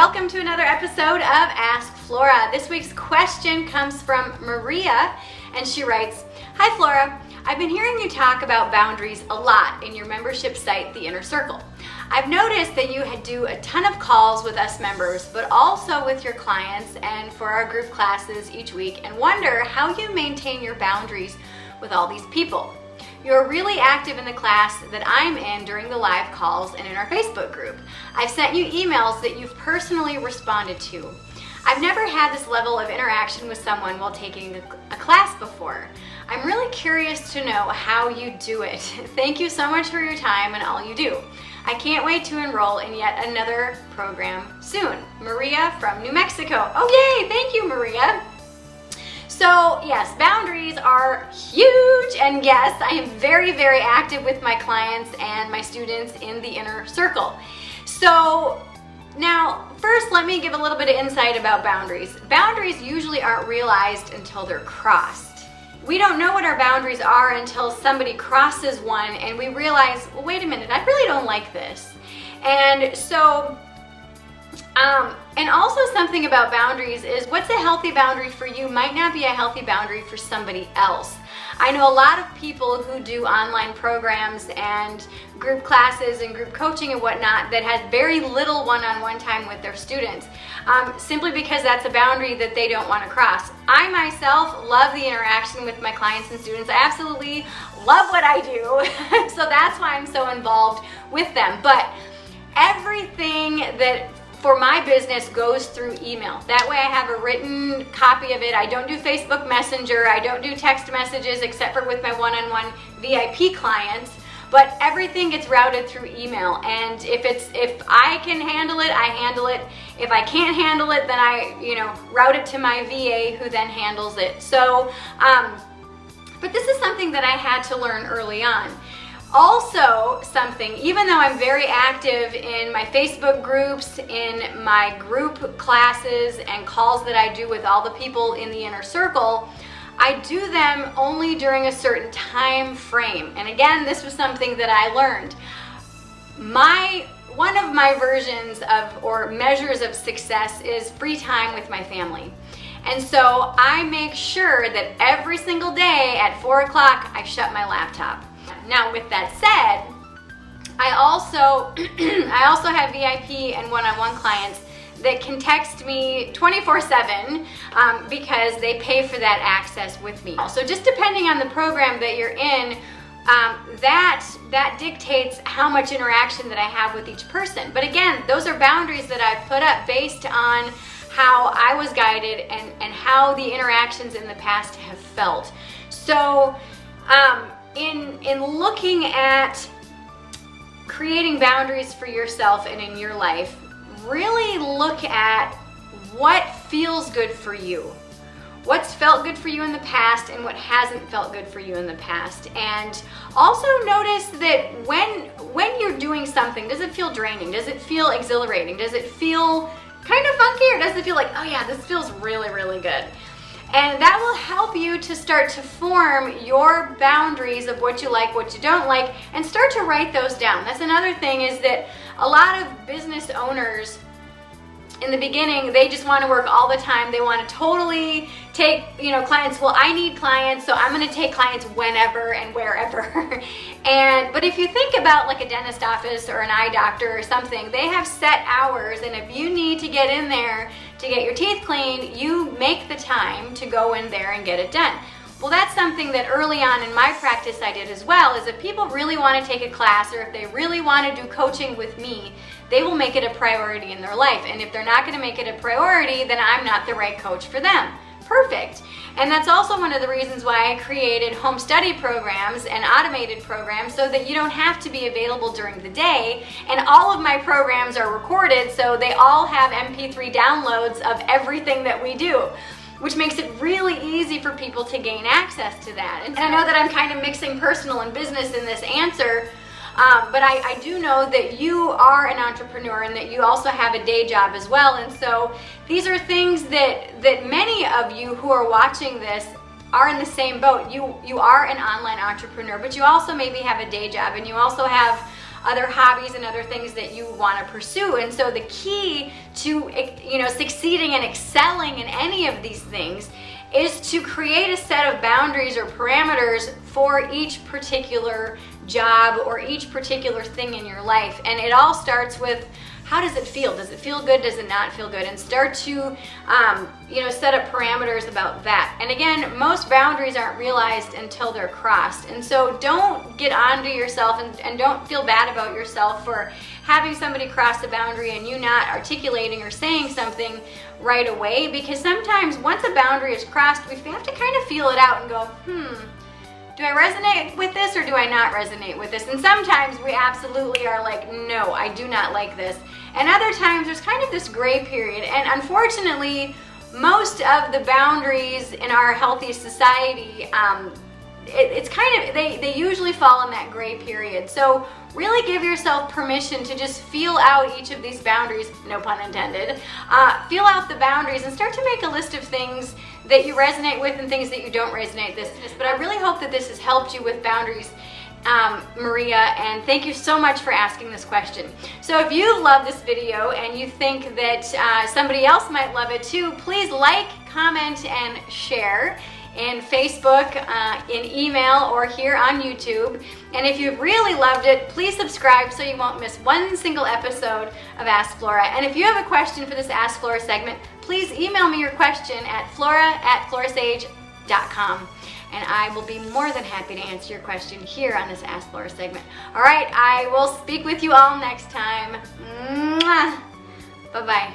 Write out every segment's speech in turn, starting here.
welcome to another episode of Ask Flora. This week's question comes from Maria, and she writes, "Hi Flora, I've been hearing you talk about boundaries a lot in your membership site, The Inner Circle. I've noticed that you do a ton of calls with us members, but also with your clients and for our group classes each week, and wonder how you maintain your boundaries with all these people. You're really active in the class that I'm in during the live calls and in our Facebook group. I've sent you emails that you've personally responded to. I've never had this level of interaction with someone while taking a class before. I'm really curious to know how you do it. Thank you so much for your time and all you do. I can't wait to enroll in yet another program soon. Maria from New Mexico." Oh yay, thank you Maria. So yes, boundaries are huge, and yes, I am very, very active with my clients and my students in the Inner Circle. So now, first let me give a little bit of insight about boundaries. Boundaries usually aren't realized until they're crossed. We don't know what our boundaries are until somebody crosses one and we realize, well, wait a minute, I really don't like this. And so, and also something about boundaries is what's a healthy boundary for you might not be a healthy boundary for somebody else. I know a lot of people who do online programs and group classes and group coaching and whatnot that has very little one-on-one time with their students, simply because that's a boundary that they don't want to cross. I myself love the interaction with my clients and students. I absolutely love what I do, so that's why I'm so involved with them. But everything that for my business goes through email. That way I have a written copy of it. I don't do Facebook Messenger. I don't do text messages except for with my one-on-one VIP clients. But everything gets routed through email. And if I can handle it, I handle it. If I can't handle it, then I route it to my VA who then handles it. So, but this is something that I had to learn early on. Also something, even though I'm very active in my Facebook groups, in my group classes and calls that I do with all the people in the Inner Circle, I do them only during a certain time frame. And again, this was something that I learned. One of my versions of or measures of success is free time with my family. And so I make sure that every single day at 4 o'clock I shut my laptop. Now, with that said, I also have VIP and one-on-one clients that can text me 24/7 because they pay for that access with me. So just depending on the program that you're in, that dictates how much interaction that I have with each person. But again, those are boundaries that I've put up based on how I was guided and how the interactions in the past have felt. So, in looking at creating boundaries for yourself and in your life, really look at what feels good for you. What's felt good for you in the past and what hasn't felt good for you in the past. And also notice that when you're doing something, does it feel draining? Does it feel exhilarating? Does it feel kind of funky, or does it feel like, oh yeah, this feels really, really good? And that will help you to start to form your boundaries of what you like, what you don't like, and start to write those down. That's another thing, is that a lot of business owners in the beginning, they just want to work all the time. They want to totally take, clients. Well, I need clients, so I'm going to take clients whenever and wherever. But if you think about like a dentist office or an eye doctor or something, they have set hours, and if you need to get in there to get your teeth cleaned, you make the time to go in there and get it done. Well, that's something that early on in my practice I did as well, is if people really want to take a class or if they really want to do coaching with me, they will make it a priority in their life. And if they're not going to make it a priority, then I'm not the right coach for them. Perfect. And that's also one of the reasons why I created home study programs and automated programs, so that you don't have to be available during the day. And all of my programs are recorded, so they all have MP3 downloads of everything that we do, which makes it really easy for people to gain access to that. And I know that I'm kind of mixing personal and business in this answer, but I do know that you are an entrepreneur and that you also have a day job as well. And so these are things that many of you who are watching this are in the same boat. You are an online entrepreneur, but you also maybe have a day job, and you also have other hobbies and other things that you want to pursue. And so the key to, succeeding and excelling in any of these things is to create a set of boundaries or parameters for each particular job or each particular thing in your life. And it all starts with, how does it feel? Does it feel good? Does it not feel good? And start to, set up parameters about that. And again, most boundaries aren't realized until they're crossed. And so don't get onto yourself and don't feel bad about yourself for having somebody cross the boundary and you not articulating or saying something right away. Because sometimes once a boundary is crossed, we have to kind of feel it out and go, do I resonate with this or do I not resonate with this? And sometimes we absolutely are like, no, I do not like this. And other times there's kind of this gray period. And unfortunately, most of the boundaries in our healthy society, it's kind of, they usually fall in that gray period. So really give yourself permission to just feel out each of these boundaries, no pun intended. Feel out the boundaries and start to make a list of things that you resonate with and things that you don't resonate with. But I really hope that this has helped you with boundaries, Maria, and thank you so much for asking this question. So if you love this video and you think that somebody else might love it too, please like, comment, and share in Facebook, in email, or here on YouTube. And if you've really loved it, please subscribe so you won't miss one single episode of Ask Flora. And if you have a question for this Ask Flora segment, please email me your question at flora@florasage.com. And I will be more than happy to answer your question here on this Ask Flora segment. All right, I will speak with you all next time. Mwah. Bye-bye.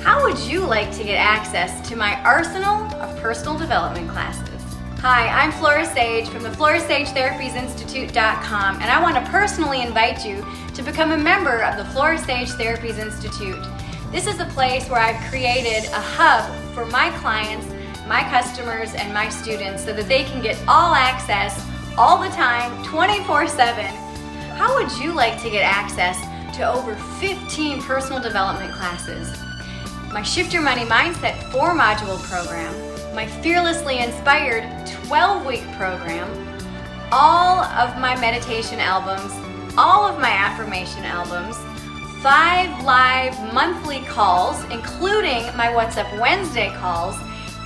How would you like to get access to my arsenal of personal development classes? Hi, I'm Flora Sage from the FloraSageTherapiesInstitute.com, and I want to personally invite you to become a member of the Flora Sage Therapies Institute. This is a place where I've created a hub for my clients, my customers, and my students so that they can get all access all the time, 24/7. How would you like to get access to over 15 personal development classes? My Shift Your Money Mindset 4-module program, my Fearlessly Inspired 12-week program, all of my meditation albums, all of my affirmation albums, 5 live monthly calls, including my What's Up Wednesday calls,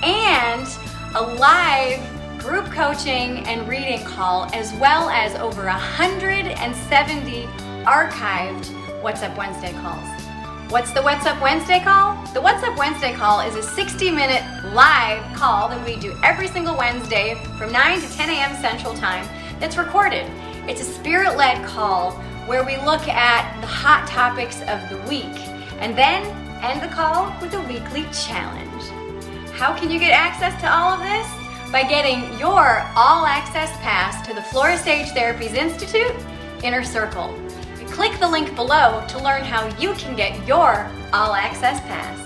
and a live group coaching and reading call, as well as over 170 archived What's Up Wednesday calls. What's the What's Up Wednesday call? The What's Up Wednesday call is a 60-minute live call that we do every single Wednesday from 9 to 10 a.m. Central Time that's recorded. It's a spirit-led call where we look at the hot topics of the week and then end the call with a weekly challenge. How can you get access to all of this? By getting your all-access pass to the Flora Sage Therapies Institute Inner Circle. Click the link below to learn how you can get your all-access pass.